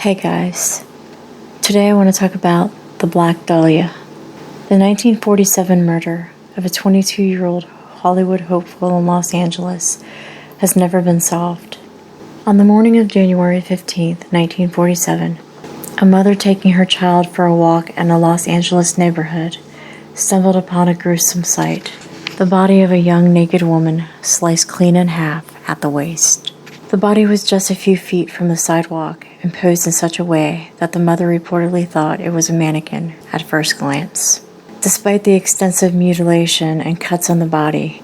Hey guys, today I want to talk about the Black Dahlia, the 1947 murder of a 22-year-old Hollywood hopeful in Los Angeles has never been solved. On the morning of January 15th, 1947, a mother taking her child for a walk in a Los Angeles neighborhood stumbled upon a gruesome sight: the body of a young naked woman sliced clean in half at the waist. The body was just a few feet from the sidewalk and posed in such a way that the mother reportedly thought it was a mannequin at first glance. Despite the extensive mutilation and cuts on the body,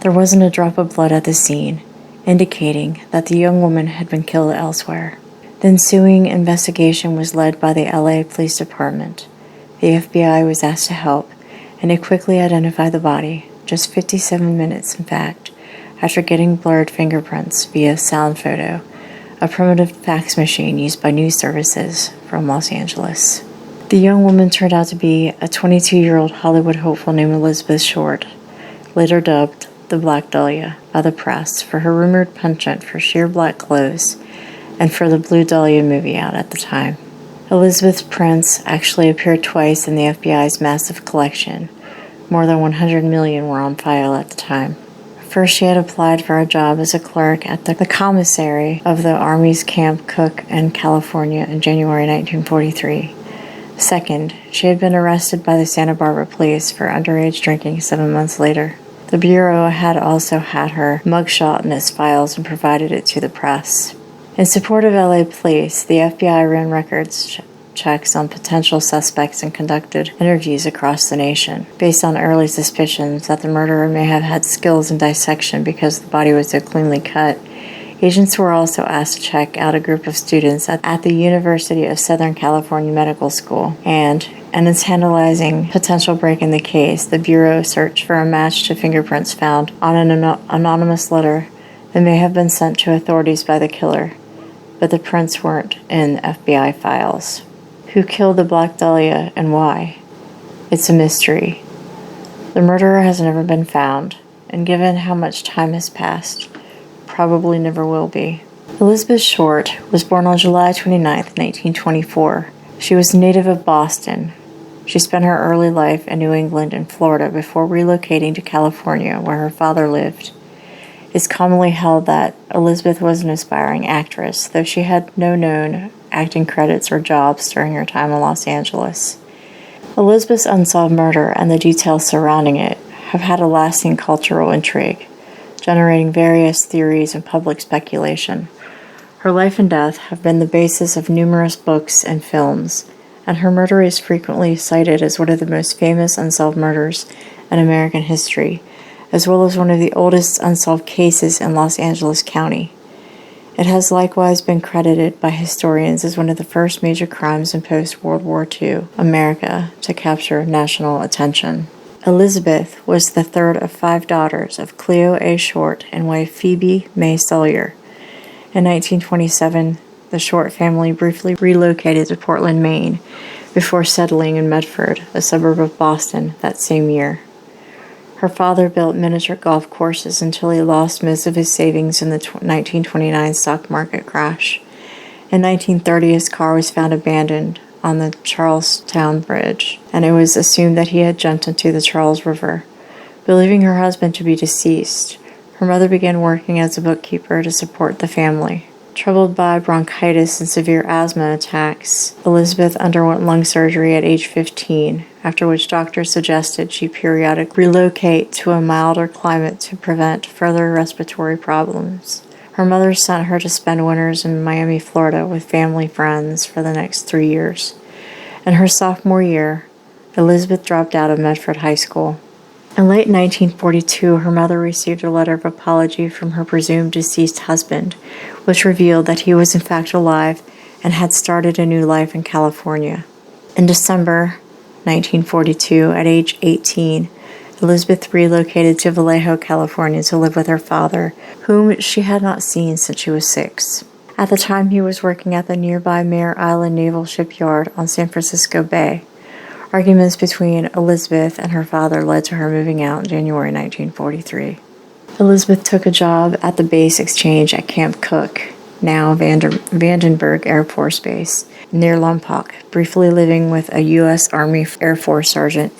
there wasn't a drop of blood at the scene, indicating that the young woman had been killed elsewhere. The ensuing investigation was led by the LA Police Department. The FBI was asked to help, and it quickly identified the body, just 57 minutes in fact, after getting blurred fingerprints via sound photo, a primitive fax machine used by news services from Los Angeles. The young woman turned out to be a 22-year-old Hollywood hopeful named Elizabeth Short, later dubbed the Black Dahlia by the press for her rumored penchant for sheer black clothes and for the Blue Dahlia movie out at the time. Elizabeth's prints actually appeared twice in the FBI's massive collection. More than 100 million were on file at the time. First, she had applied for a job as a clerk at the commissary of the Army's Camp Cook in California in January 1943. Second, she had been arrested by the Santa Barbara police for underage drinking 7 months later. The Bureau had also had her mugshot in its files and provided it to the press. In support of LA police, the FBI ran records checks on potential suspects and conducted interviews across the nation. Based on early suspicions that the murderer may have had skills in dissection because the body was so cleanly cut, agents were also asked to check out a group of students at the University of Southern California Medical School, and in tantalizing potential break in the case, the Bureau searched for a match to fingerprints found on an anonymous letter that may have been sent to authorities by the killer, but the prints weren't in FBI files. Who killed the Black Dahlia and why? It's a mystery. The murderer has never been found, and given how much time has passed, probably never will be. Elizabeth Short was born on July 29, 1924. She was a native of Boston. She spent her early life in New England and Florida before relocating to California, where her father lived. It's commonly held that Elizabeth was an aspiring actress, though she had no known acting credits or jobs during her time in Los Angeles. Elizabeth's unsolved murder and the details surrounding it have had a lasting cultural intrigue, generating various theories and public speculation. Her life and death have been the basis of numerous books and films, and her murder is frequently cited as one of the most famous unsolved murders in American history, as well as one of the oldest unsolved cases in Los Angeles County. It has likewise been credited by historians as one of the first major crimes in post-World War II America to capture national attention. Elizabeth was the third of 5 daughters of Cleo A. Short and wife Phoebe May Sawyer. In 1927, the Short family briefly relocated to Portland, Maine, before settling in Medford, a suburb of Boston, that same year. Her father built miniature golf courses until he lost most of his savings in the 1929 stock market crash. In 1930, his car was found abandoned on the Charlestown Bridge, and it was assumed that he had jumped into the Charles River. Believing her husband to be deceased, her mother began working as a bookkeeper to support the family. Troubled by bronchitis and severe asthma attacks, Elizabeth underwent lung surgery at age 15, after which doctors suggested she periodically relocate to a milder climate to prevent further respiratory problems. Her mother sent her to spend winters in Miami, Florida with family friends for the next 3 years. In her sophomore year, Elizabeth dropped out of Medford High School. In late 1942, her mother received a letter of apology from her presumed deceased husband, which revealed that he was in fact alive and had started a new life in California. In December 1942, at age 18, Elizabeth relocated to Vallejo, California to live with her father, whom she had not seen since she was 6. At the time, he was working at the nearby Mare Island Naval Shipyard on San Francisco Bay. Arguments between Elizabeth and her father led to her moving out in January 1943. Elizabeth took a job at the base exchange at Camp Cook. now Vandenberg Air Force Base, near Lompoc, briefly living with a U.S. Army Air Force sergeant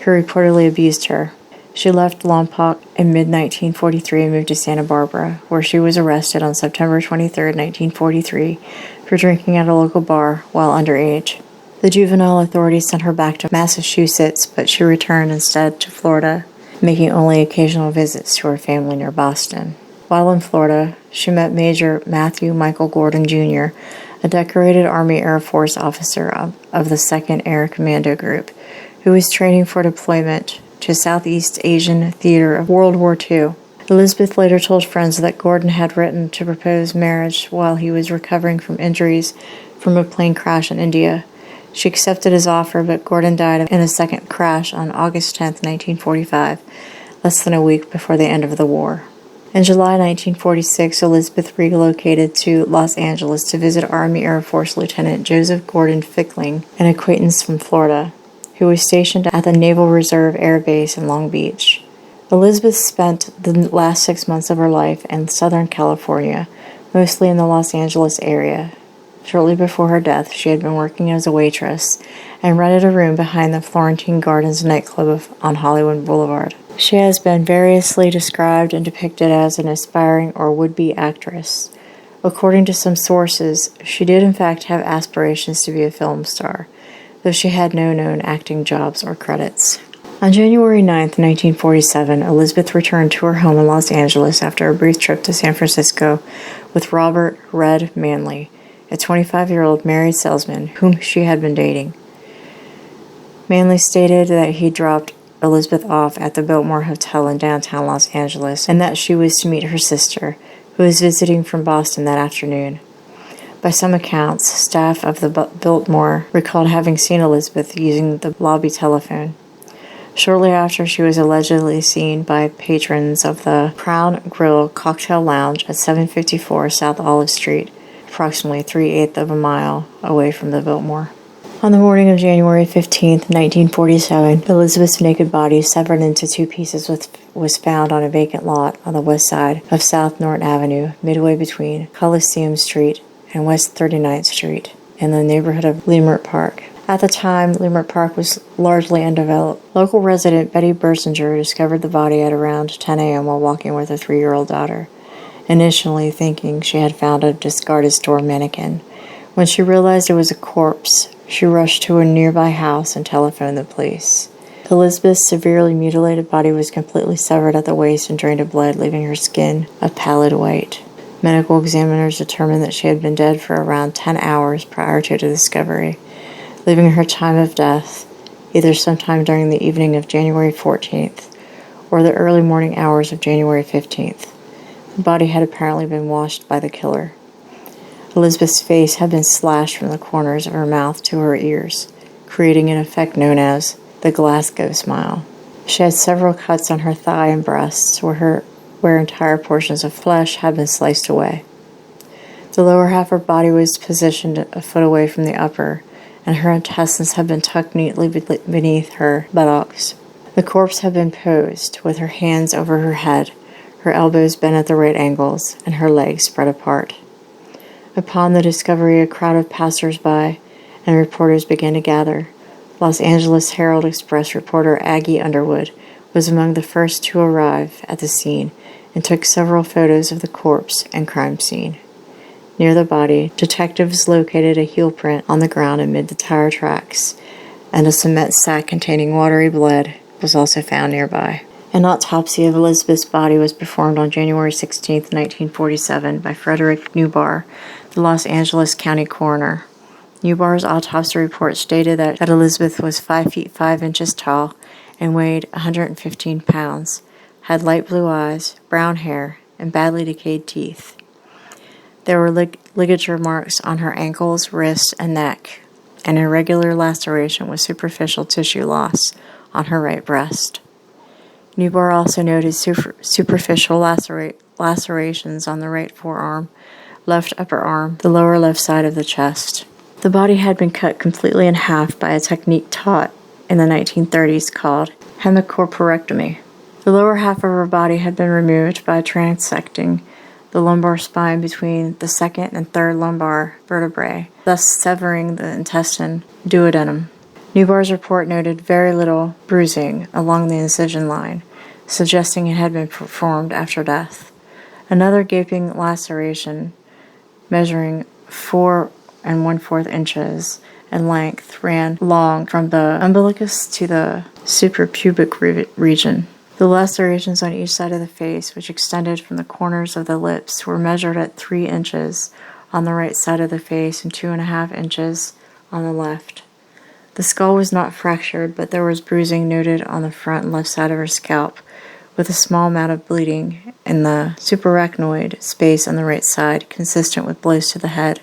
who reportedly abused her. She left Lompoc in mid-1943 and moved to Santa Barbara, where she was arrested on September 23, 1943, for drinking at a local bar while underage. The juvenile authorities sent her back to Massachusetts, but she returned instead to Florida, making only occasional visits to her family near Boston. While in Florida, she met Major Matthew Michael Gordon, Jr., a decorated Army Air Force officer of the 2nd Air Commando Group, who was training for deployment to Southeast Asian theater of World War II. Elizabeth later told friends that Gordon had written to propose marriage while he was recovering from injuries from a plane crash in India. She accepted his offer, but Gordon died in a second crash on August 10, 1945, less than a week before the end of the war. In July 1946, Elizabeth relocated to Los Angeles to visit Army Air Force Lieutenant Joseph Gordon Fickling, an acquaintance from Florida, who was stationed at the Naval Reserve Air Base in Long Beach. Elizabeth spent the last 6 months of her life in Southern California, mostly in the Los Angeles area. Shortly before her death, she had been working as a waitress and rented a room behind the Florentine Gardens nightclub on Hollywood Boulevard. She has been variously described and depicted as an aspiring or would-be actress. According to some sources, she did in fact have aspirations to be a film star, though she had no known acting jobs or credits. On January 9, 1947, Elizabeth returned to her home in Los Angeles after a brief trip to San Francisco with Robert "Red" Manley, a 25-year-old married salesman whom she had been dating. Manley stated that he dropped Elizabeth off at the Biltmore Hotel in downtown Los Angeles and that she was to meet her sister, who was visiting from Boston that afternoon. By some accounts, staff of the Biltmore recalled having seen Elizabeth using the lobby telephone. Shortly after, she was allegedly seen by patrons of the Crown Grill Cocktail Lounge at 754 South Olive Street, approximately 3/8 of a mile away from the Biltmore. On the morning of January 15, 1947, Elizabeth's naked body, severed into two pieces, was found on a vacant lot on the west side of South Norton Avenue, midway between Coliseum Street and West 39th Street, in the neighborhood of Leimert Park. At the time, Leimert Park was largely undeveloped. Local resident Betty Bersinger discovered the body at around 10 a.m. while walking with her 3-year-old daughter, initially thinking she had found a discarded store mannequin. When she realized it was a corpse, she rushed to a nearby house and telephoned the police. Elizabeth's severely mutilated body was completely severed at the waist and drained of blood, leaving her skin a pallid white. Medical examiners determined that she had been dead for around 10 hours prior to the discovery, leaving her time of death either sometime during the evening of January 14th or the early morning hours of January 15th. The body had apparently been washed by the killer. Elizabeth's face had been slashed from the corners of her mouth to her ears, creating an effect known as the Glasgow smile. She had several cuts on her thigh and breasts where entire portions of flesh had been sliced away. The lower half of her body was positioned a foot away from the upper, and her intestines had been tucked neatly beneath her buttocks. The corpse had been posed, with her hands over her head, her elbows bent at the right angles, and her legs spread apart. Upon the discovery, a crowd of passers-by and reporters began to gather. Los Angeles Herald-Express reporter Aggie Underwood was among the first to arrive at the scene and took several photos of the corpse and crime scene. Near the body, detectives located a heel print on the ground amid the tire tracks, and a cement sack containing watery blood was also found nearby. An autopsy of Elizabeth's body was performed on January 16, 1947, by Frederick Newbar, the Los Angeles County coroner. Newbar's autopsy report stated that Elizabeth was 5 feet 5 inches tall and weighed 115 pounds, had light blue eyes, brown hair, and badly decayed teeth. There were ligature marks on her ankles, wrists, and neck, and irregular laceration with superficial tissue loss on her right breast. Newbar also noted superficial lacerations on the right forearm, left upper arm, the lower left side of the chest. The body had been cut completely in half by a technique taught in the 1930s called hemicorporectomy. The lower half of her body had been removed by transecting the lumbar spine between the second and third lumbar vertebrae, thus severing the intestine duodenum. Newbar's report noted very little bruising along the incision line, suggesting it had been performed after death. Another gaping laceration, measuring 4 1/4 inches in length, ran long from the umbilicus to the suprapubic region. The lacerations on each side of the face, which extended from the corners of the lips, were measured at 3 inches on the right side of the face and 2.5 inches on the left. The skull was not fractured, but there was bruising noted on the front and left side of her scalp, with a small amount of bleeding in the suprarachnoid space on the right side, consistent with blows to the head.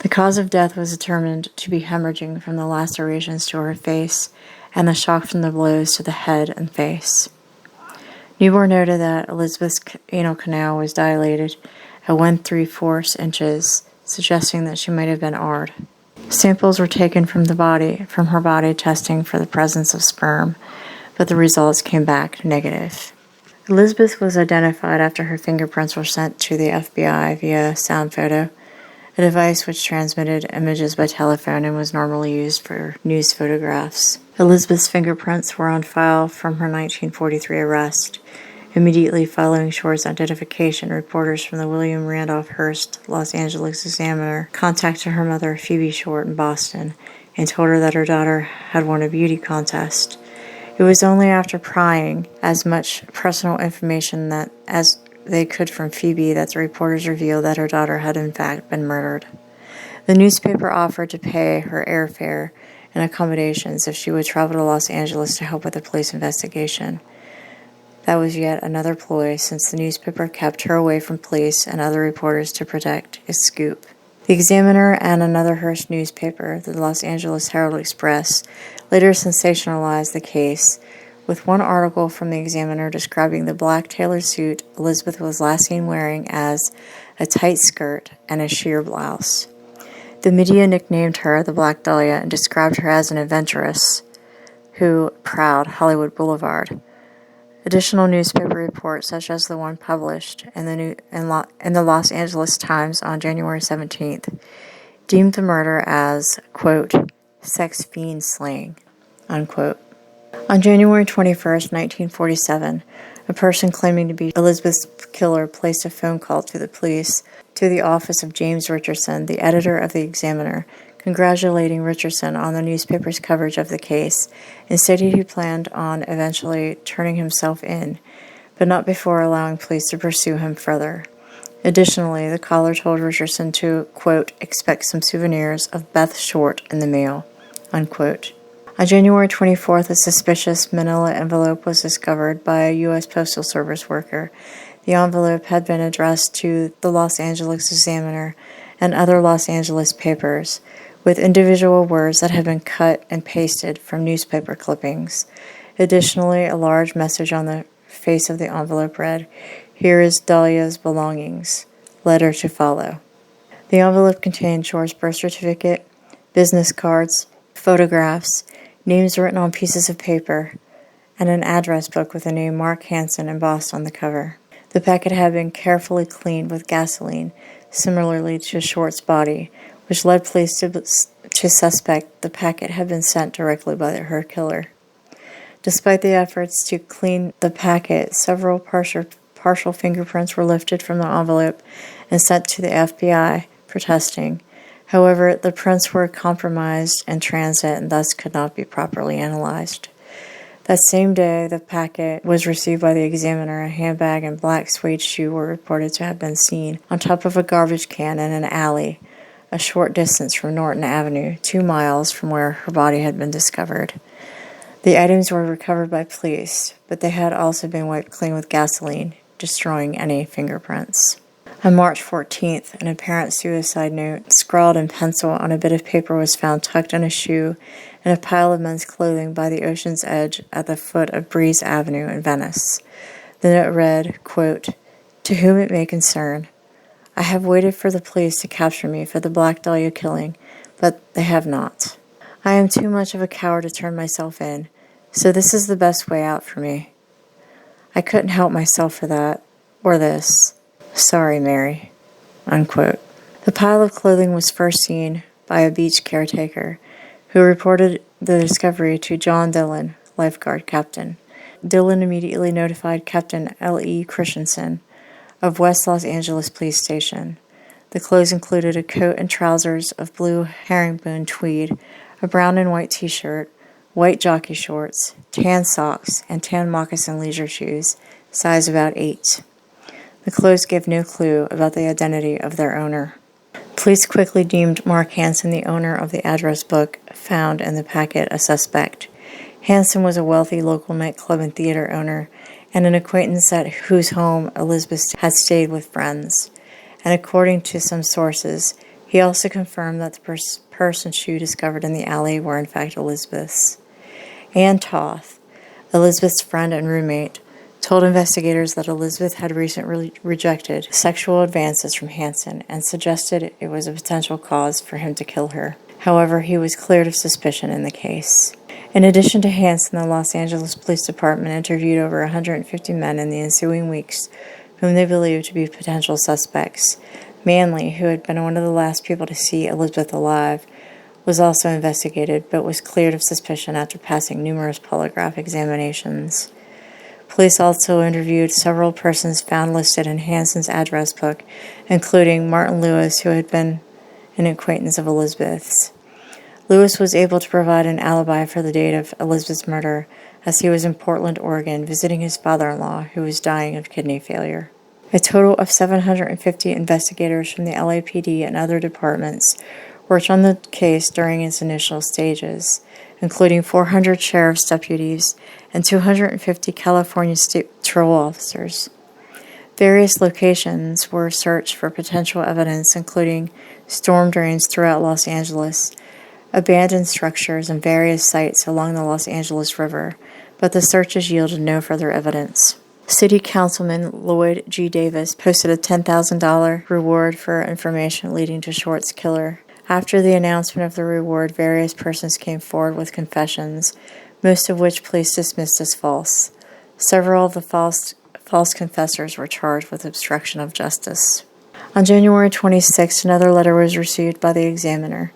The cause of death was determined to be hemorrhaging from the lacerations to her face and the shock from the blows to the head and face. Newbar noted that Elizabeth's anal canal was dilated at 1 3/4 inches, suggesting that she might have been ARD. Samples were taken from her body, testing for the presence of sperm, but the results came back negative. Elizabeth was identified after her fingerprints were sent to the FBI via sound photo, a device which transmitted images by telephone and was normally used for news photographs. Elizabeth's fingerprints were on file from her 1943 arrest. Immediately following Shore's identification, reporters from the William Randolph Hearst Los Angeles Examiner contacted her mother, Phoebe Short, in Boston, and told her that her daughter had won a beauty contest. It was only after prying as much personal information as they could from Phoebe that the reporters revealed that her daughter had in fact been murdered. The newspaper offered to pay her airfare and accommodations if she would travel to Los Angeles to help with the police investigation. That was yet another ploy, since the newspaper kept her away from police and other reporters to protect its scoop. The Examiner and another Hearst newspaper, the Los Angeles Herald-Express, later sensationalized the case, with one article from the Examiner describing the black tailored suit Elizabeth was last seen wearing as a tight skirt and a sheer blouse. The media nicknamed her the Black Dahlia and described her as an adventuress who prowled Hollywood Boulevard. Additional newspaper reports, such as the one published in the Los Angeles Times on January 17th, deemed the murder as, quote, sex fiend slaying, unquote. On January 21st, 1947, a person claiming to be Elizabeth's killer placed a phone call to the police to the office of James Richardson, the editor of the Examiner, congratulating Richardson on the newspaper's coverage of the case, and stated he planned on eventually turning himself in, but not before allowing police to pursue him further. Additionally, the caller told Richardson to, quote, expect some souvenirs of Beth Short in the mail, unquote. On January 24th, a suspicious manila envelope was discovered by a U.S. Postal Service worker. The envelope had been addressed to the Los Angeles Examiner and other Los Angeles papers, with individual words that had been cut and pasted from newspaper clippings. Additionally, a large message on the face of the envelope read, "Here is Dahlia's belongings. Letter to follow." The envelope contained Shore's birth certificate, business cards, photographs, names written on pieces of paper, and an address book with the name Mark Hansen embossed on the cover. The packet had been carefully cleaned with gasoline, similarly to Short's body, which led police to suspect the packet had been sent directly by her killer. Despite the efforts to clean the packet, several partial fingerprints were lifted from the envelope and sent to the FBI for testing. However, the prints were compromised in transit and thus could not be properly analyzed. That same day, the packet was received by the Examiner. A handbag and black suede shoe were reported to have been seen on top of a garbage can in an alley, a short distance from Norton Avenue, 2 miles from where her body had been discovered. The items were recovered by police, but they had also been wiped clean with gasoline, destroying any fingerprints. On March 14th, an apparent suicide note scrawled in pencil on a bit of paper was found tucked in a shoe in a pile of men's clothing by the ocean's edge at the foot of Breeze Avenue in Venice. The note read, quote, "To whom it may concern, I have waited for the police to capture me for the Black Dahlia killing, but they have not. I am too much of a coward to turn myself in, so this is the best way out for me. I couldn't help myself for that, or this. "Sorry, Mary," unquote. The pile of clothing was first seen by a beach caretaker, who reported the discovery to John Dillon, lifeguard captain. Dillon immediately notified Captain L.E. Christensen of West Los Angeles Police Station. The clothes included a coat and trousers of blue herringbone tweed, a brown and white t-shirt, white jockey shorts, tan socks, and tan moccasin leisure shoes, size about 8. The clothes gave no clue about the identity of their owner. Police quickly deemed Mark Hansen, the owner of the address book found in the packet, a suspect. Hansen was a wealthy local nightclub and theater owner and an acquaintance at whose home Elizabeth had stayed with friends. And according to some sources, he also confirmed that the purse and shoe discovered in the alley were in fact Elizabeth's. Ann Toth, Elizabeth's friend and roommate, told investigators that Elizabeth had recently rejected sexual advances from Hansen and suggested it was a potential cause for him to kill her. However, he was cleared of suspicion in the case. In addition to Hansen, the Los Angeles Police Department interviewed over 150 men in the ensuing weeks whom they believed to be potential suspects. Manley, who had been one of the last people to see Elizabeth alive, was also investigated but was cleared of suspicion after passing numerous polygraph examinations. Police also interviewed several persons found listed in Hansen's address book, including Martin Lewis, who had been an acquaintance of Elizabeth's. Lewis was able to provide an alibi for the date of Elizabeth's murder, as he was in Portland, Oregon, visiting his father-in-law, who was dying of kidney failure. A total of 750 investigators from the LAPD and other departments worked on the case during its initial stages, including 400 sheriff's deputies and 250 California State Patrol officers. Various locations were searched for potential evidence, including storm drains throughout Los Angeles, abandoned structures, and various sites along the Los Angeles River, but the searches yielded no further evidence. City Councilman Lloyd G. Davis posted a $10,000 reward for information leading to Short's killer. After the announcement of the reward, various persons came forward with confessions, most of which police dismissed as false. Several of the false confessors were charged with obstruction of justice. On January 26, another letter was received by the examiner,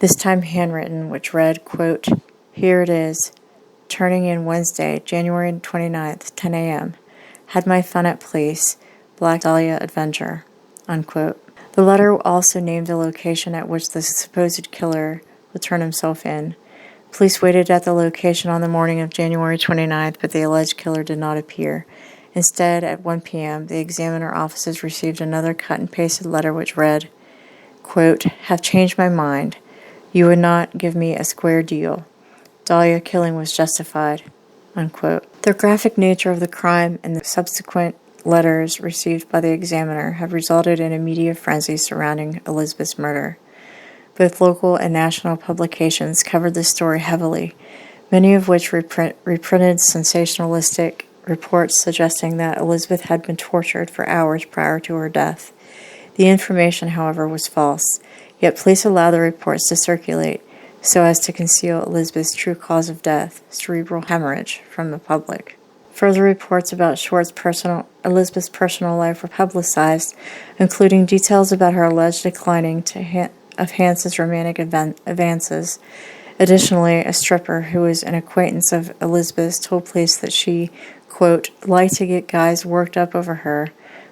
this time handwritten, which read, quote, "Here it is. Turning in Wednesday, January 29th, 10 a.m. Had my fun at police. Black Dahlia Adventure," unquote. The letter also named the location at which the supposed killer would turn himself in. Police waited at the location on the morning of January 29th, but the alleged killer did not appear. Instead, at 1 p.m., the examiner offices received another cut-and-pasted letter which read, quote, "Have changed my mind. You would not give me a square deal. Dahlia killing was justified," unquote. The graphic nature of the crime and the subsequent letters received by the examiner have resulted in a media frenzy surrounding Elizabeth's murder. Both local and national publications covered the story heavily, many of which reprinted sensationalistic reports suggesting that Elizabeth had been tortured for hours prior to her death. The information, however, was false, yet police allowed the reports to circulate so as to conceal Elizabeth's true cause of death, cerebral hemorrhage, from the public. Further reports about Elizabeth's personal life were publicized, including details about her alleged declining of Hansen's romantic advances. Additionally, a stripper who was an acquaintance of Elizabeth's told police that she, quote, "liked to get guys worked up over her,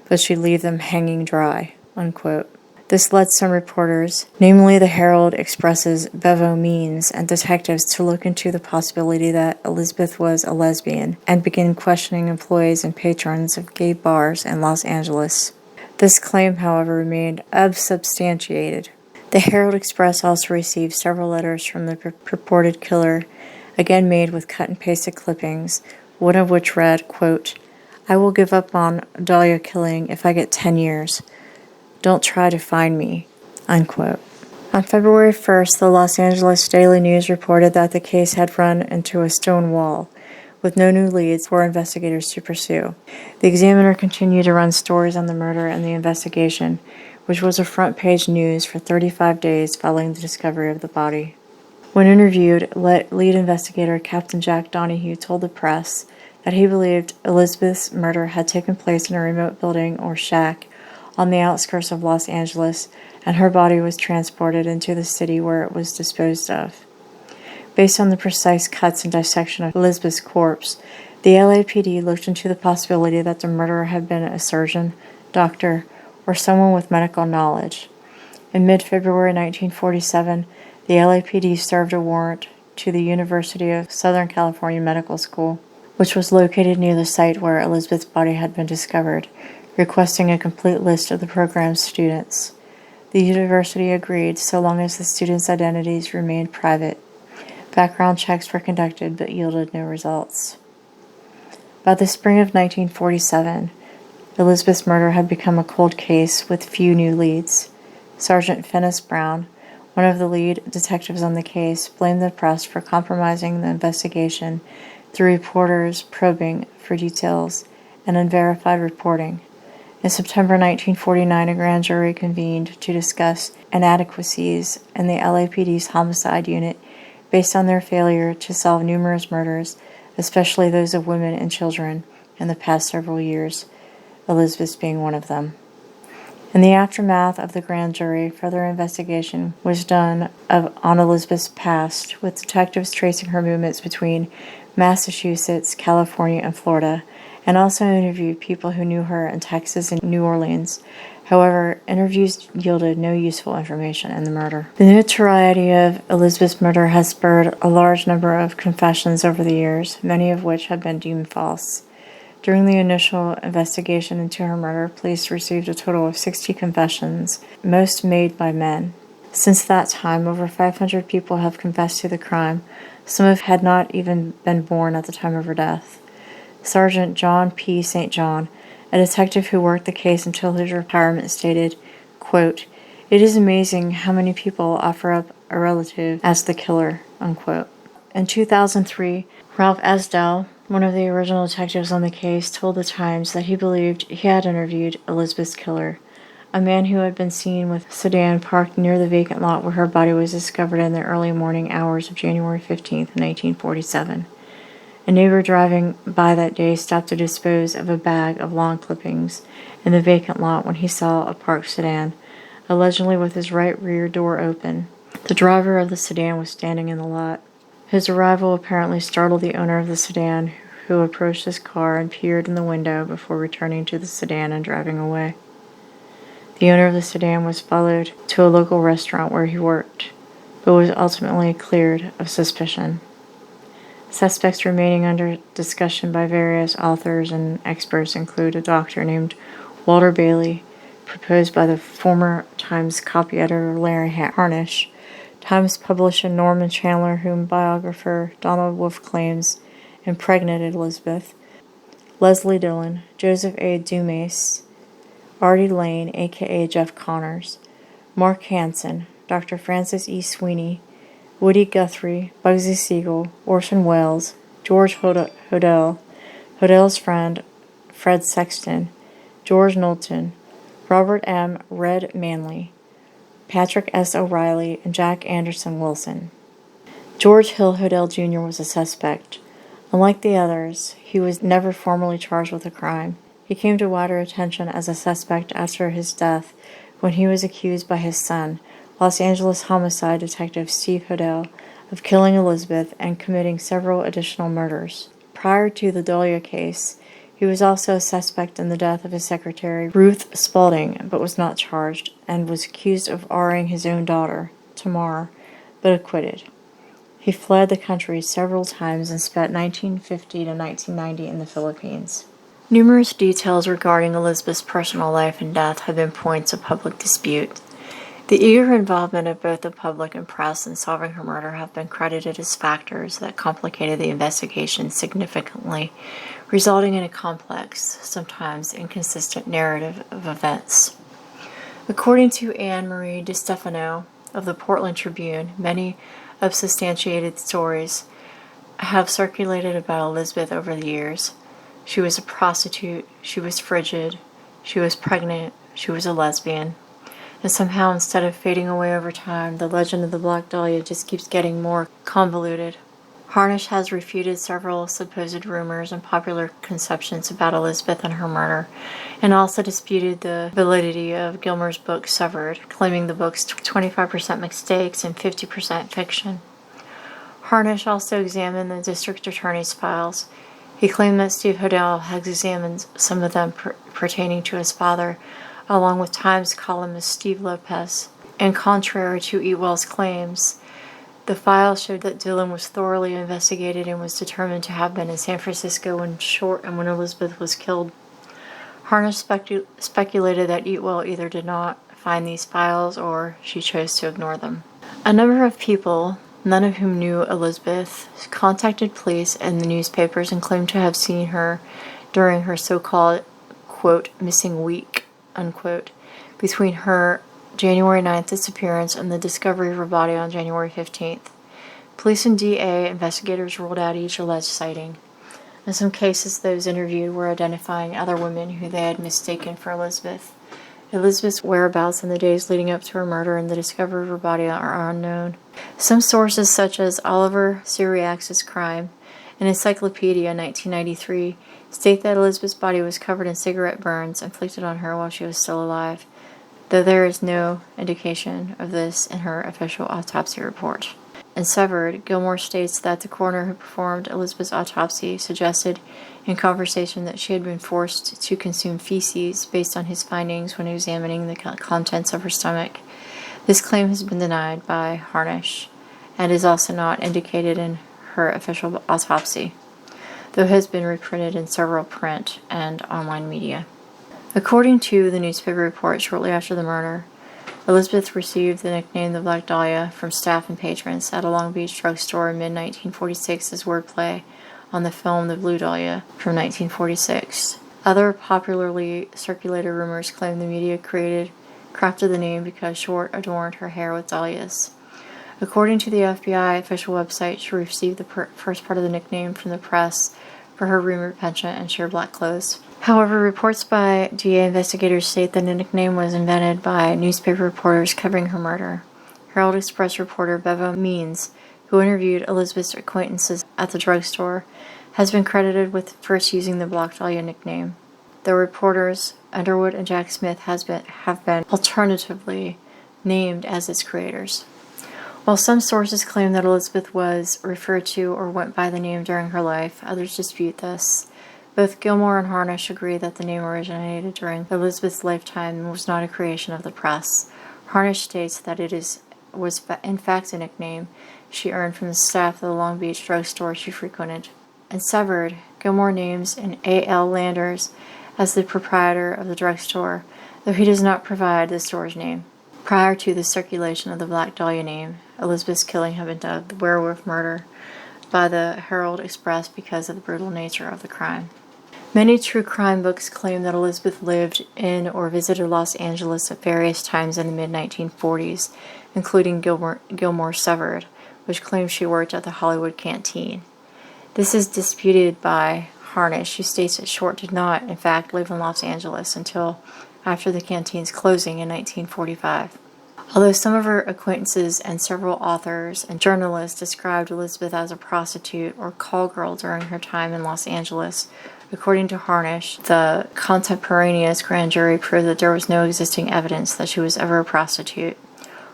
but she'd leave them hanging dry," unquote. This led some reporters, namely the Herald Express's Bevo Means, and detectives to look into the possibility that Elizabeth was a lesbian and begin questioning employees and patrons of gay bars in Los Angeles. This claim, however, remained unsubstantiated. The Herald Express also received several letters from the purported killer, again made with cut-and-pasted clippings, one of which read, quote, "I will give up on Dahlia killing if I get 10 years. Don't try to find me," unquote. On February 1st, the Los Angeles Daily News reported that the case had run into a stone wall, with no new leads for investigators to pursue. The Examiner continued to run stories on the murder and the investigation, which was a front-page news for 35 days following the discovery of the body. When interviewed, lead investigator Captain Jack Donahue told the press that he believed Elizabeth's murder had taken place in a remote building or shack on the outskirts of Los Angeles, and her body was transported into the city where it was disposed of. Based on the precise cuts and dissection of Elizabeth's corpse, the LAPD looked into the possibility that the murderer had been a surgeon, doctor, or someone with medical knowledge. In mid-February 1947, the LAPD served a warrant to the University of Southern California Medical School, which was located near the site where Elizabeth's body had been discovered, requesting a complete list of the program's students. The university agreed so long as the students' identities remained private. Background checks were conducted but yielded no results. By the spring of 1947, Elizabeth's murder had become a cold case with few new leads. Sergeant Finis Brown, one of the lead detectives on the case, blamed the press for compromising the investigation through reporters probing for details and unverified reporting. In September 1949, a grand jury convened to discuss inadequacies in the LAPD's homicide unit based on their failure to solve numerous murders, especially those of women and children, in the past several years, Elizabeth's being one of them. In the aftermath of the grand jury, further investigation was done on Elizabeth's past, with detectives tracing her movements between Massachusetts, California, and Florida, and also interviewed people who knew her in Texas and New Orleans. However, interviews yielded no useful information in the murder. The notoriety of Elizabeth's murder has spurred a large number of confessions over the years, many of which have been deemed false. During the initial investigation into her murder, police received a total of 60 confessions, most made by men. Since that time, over 500 people have confessed to the crime. Some had not even been born at the time of her death. Sergeant John P. St. John, a detective who worked the case until his retirement, stated, quote, "It is amazing how many people offer up a relative as the killer," unquote. In 2003, Ralph Esdell, one of the original detectives on the case, told the Times that he believed he had interviewed Elizabeth's killer, a man who had been seen with a sedan parked near the vacant lot where her body was discovered in the early morning hours of January 15, 1947. A neighbor driving by that day stopped to dispose of a bag of lawn clippings in the vacant lot when he saw a parked sedan, allegedly with his right rear door open. The driver of the sedan was standing in the lot. His arrival apparently startled the owner of the sedan, who approached his car and peered in the window before returning to the sedan and driving away. The owner of the sedan was followed to a local restaurant where he worked, but was ultimately cleared of suspicion. Suspects remaining under discussion by various authors and experts include a doctor named Walter Bailey, proposed by the former Times copy editor Larry Harnish, Times publisher Norman Chandler, whom biographer Donald Wolfe claims impregnated Elizabeth, Leslie Dillon, Joseph A. Dumas, Artie Lane, a.k.a. Jeff Connors, Mark Hansen, Dr. Francis E. Sweeney, Woody Guthrie, Bugsy Siegel, Orson Welles, George Hodel, Hodel's friend Fred Sexton, George Knowlton, Robert M. Red Manley, Patrick S. O'Reilly, and Jack Anderson Wilson. George Hill Hodel Jr. was a suspect. Unlike the others, he was never formally charged with a crime. He came to wider attention as a suspect after his death when he was accused by his son, Los Angeles homicide detective Steve Hodel, of killing Elizabeth and committing several additional murders. Prior to the Dahlia case, he was also a suspect in the death of his secretary, Ruth Spaulding, but was not charged, and was accused of R-ing his own daughter, Tamar, but acquitted. He fled the country several times and spent 1950 to 1990 in the Philippines. Numerous details regarding Elizabeth's personal life and death have been points of public dispute. The eager involvement of both the public and press in solving her murder have been credited as factors that complicated the investigation significantly, resulting in a complex, sometimes inconsistent narrative of events. According to Anne Marie DiStefano of the Portland Tribune, many unsubstantiated stories have circulated about Elizabeth over the years. She was a prostitute, she was frigid, she was pregnant, she was a lesbian. And somehow, instead of fading away over time, the legend of the Black Dahlia just keeps getting more convoluted. Harnish has refuted several supposed rumors and popular conceptions about Elizabeth and her murder, and also disputed the validity of Gilmore's book Severed, claiming the book's 25% mistakes and 50% fiction. Harnish also examined the district attorney's files. He claimed that Steve Hodel had examined some of them pertaining to his father, along with Times columnist Steve Lopez. And contrary to Eatwell's claims, the file showed that Dillon was thoroughly investigated and was determined to have been in San Francisco when Elizabeth was killed. Harnish speculated that Eatwell either did not find these files or she chose to ignore them. A number of people, none of whom knew Elizabeth, contacted police and the newspapers and claimed to have seen her during her so-called, quote, missing week, unquote, between her January 9th disappearance and the discovery of her body on January 15th. Police and DA investigators ruled out each alleged sighting. In some cases, those interviewed were identifying other women who they had mistaken for Elizabeth. Elizabeth's whereabouts in the days leading up to her murder and the discovery of her body are unknown. Some sources, such as Oliver Syriax's Crime, an encyclopedia in 1993, state that Elizabeth's body was covered in cigarette burns inflicted on her while she was still alive, though there is no indication of this in her official autopsy report. In Severed, Gilmore states that the coroner who performed Elizabeth's autopsy suggested in conversation that she had been forced to consume feces based on his findings when examining the contents of her stomach. This claim has been denied by Harnish and is also not indicated in her official autopsy, though it has been reprinted in several print and online media. According to the newspaper report shortly after the murder, Elizabeth received the nickname the Black Dahlia from staff and patrons at a Long Beach drugstore in mid-1946 as wordplay on the film The Blue Dahlia from 1946. Other popularly circulated rumors claim the media crafted the name because Short adorned her hair with dahlias. According to the FBI official website, she received the first part of the nickname from the press for her rumored penchant and sheer black clothes. However, reports by DA investigators state that the nickname was invented by newspaper reporters covering her murder. Herald Express reporter Bevo Means, who interviewed Elizabeth's acquaintances at the drugstore, has been credited with first using the Black Dahlia nickname. The reporters Underwood and Jack Smith have been alternatively named as its creators. While some sources claim that Elizabeth was referred to or went by the name during her life, others dispute this. Both Gilmore and Harnish agree that the name originated during Elizabeth's lifetime and was not a creation of the press. Harnish states that it was in fact a nickname she earned from the staff of the Long Beach drugstore she frequented. In Severed, Gilmore names an A.L. Landers as the proprietor of the drugstore, though he does not provide the store's name. Prior to the circulation of the Black Dahlia name, Elizabeth's killing had been dubbed the Werewolf Murder by the Herald Express because of the brutal nature of the crime. Many true crime books claim that Elizabeth lived in or visited Los Angeles at various times in the mid-1940s, including Gilmore's Severed, which claims she worked at the Hollywood Canteen. This is disputed by Harnish, who states that Short did not, in fact, live in Los Angeles until after the canteen's closing in 1945. Although some of her acquaintances and several authors and journalists described Elizabeth as a prostitute or call girl during her time in Los Angeles, according to Harnish, the contemporaneous grand jury proved that there was no existing evidence that she was ever a prostitute.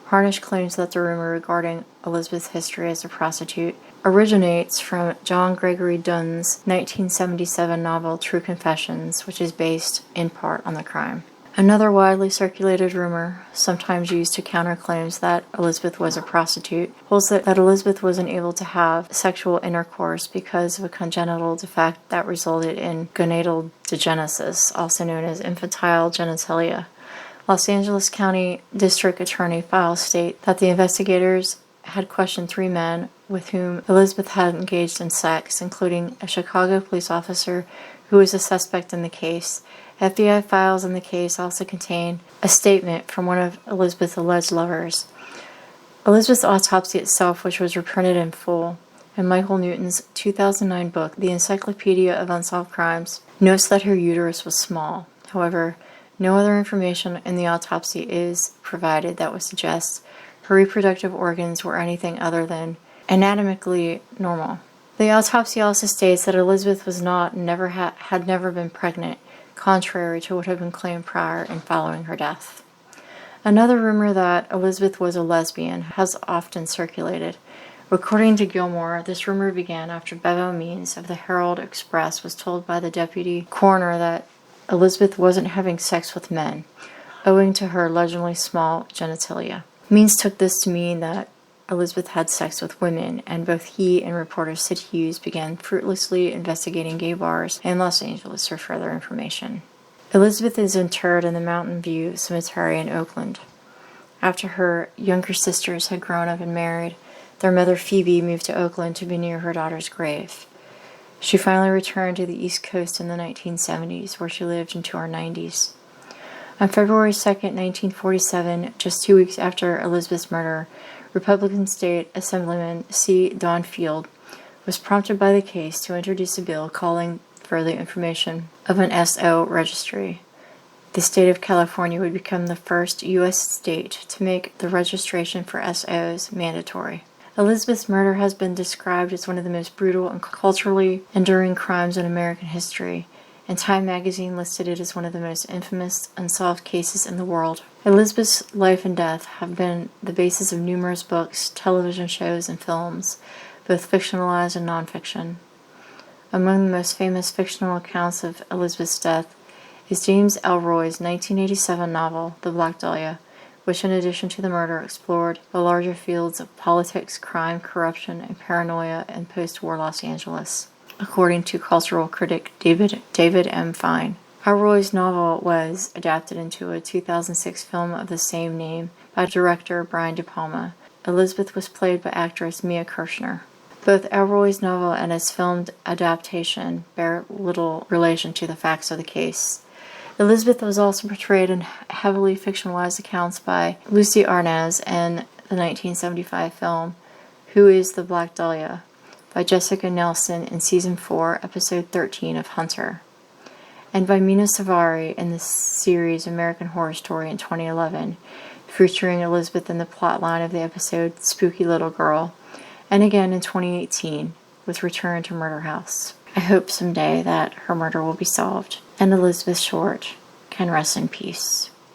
Harnish claims that the rumor regarding Elizabeth's history as a prostitute originates from John Gregory Dunn's 1977 novel True Confessions, which is based in part on the crime. Another widely circulated rumor, sometimes used to counter claims that Elizabeth was a prostitute, holds that Elizabeth was unable to have sexual intercourse because of a congenital defect that resulted in gonadal degenesis, also known as infantile genitalia. Los Angeles County District Attorney files state that the investigators had questioned 3 men with whom Elizabeth had engaged in sex, including a Chicago police officer who was a suspect in the case. FBI files in the case also contain a statement from one of Elizabeth's alleged lovers. Elizabeth's autopsy itself, which was reprinted in full in Michael Newton's 2009 book, The Encyclopedia of Unsolved Crimes, notes that her uterus was small. However, no other information in the autopsy is provided that would suggest her reproductive organs were anything other than anatomically normal. The autopsy also states that Elizabeth was not and had never been pregnant, contrary to what had been claimed prior and following her death. Another rumor that Elizabeth was a lesbian has often circulated. According to Gilmore, this rumor began after Bevo Means of the Herald Express was told by the deputy coroner that Elizabeth wasn't having sex with men, owing to her allegedly small genitalia. Means took this to mean that Elizabeth had sex with women, and both he and reporter Sid Hughes began fruitlessly investigating gay bars in Los Angeles for further information. Elizabeth is interred in the Mountain View Cemetery in Oakland. After her younger sisters had grown up and married, their mother Phoebe moved to Oakland to be near her daughter's grave. She finally returned to the East Coast in the 1970s, where she lived into her 90s. On February 2, 1947, just 2 weeks after Elizabeth's murder, Republican State Assemblyman C. Don Field was prompted by the case to introduce a bill calling for the information of an SO registry. The state of California would become the first U.S. state to make the registration for SOs mandatory. Elizabeth's murder has been described as one of the most brutal and culturally enduring crimes in American history, and Time magazine listed it as one of the most infamous unsolved cases in the world. Elizabeth's life and death have been the basis of numerous books, television shows, and films, both fictionalized and nonfiction. Among the most famous fictional accounts of Elizabeth's death is James Ellroy's 1987 novel, The Black Dahlia, which in addition to the murder explored the larger fields of politics, crime, corruption, and paranoia in post-war Los Angeles, according to cultural critic David M. Fine. Ellroy's novel was adapted into a 2006 film of the same name by director Brian De Palma. Elizabeth was played by actress Mia Kirshner. Both Ellroy's novel and its filmed adaptation bear little relation to the facts of the case. Elizabeth was also portrayed in heavily fictionalized accounts by Lucy Arnaz in the 1975 film Who is the Black Dahlia? By Jessica Nelson in Season 4, Episode 13 of Hunter, and by Mina Savari in the series American Horror Story in 2011, featuring Elizabeth in the plotline of the episode Spooky Little Girl, and again in 2018 with Return to Murder House. I hope someday that her murder will be solved, and Elizabeth Short can rest in peace.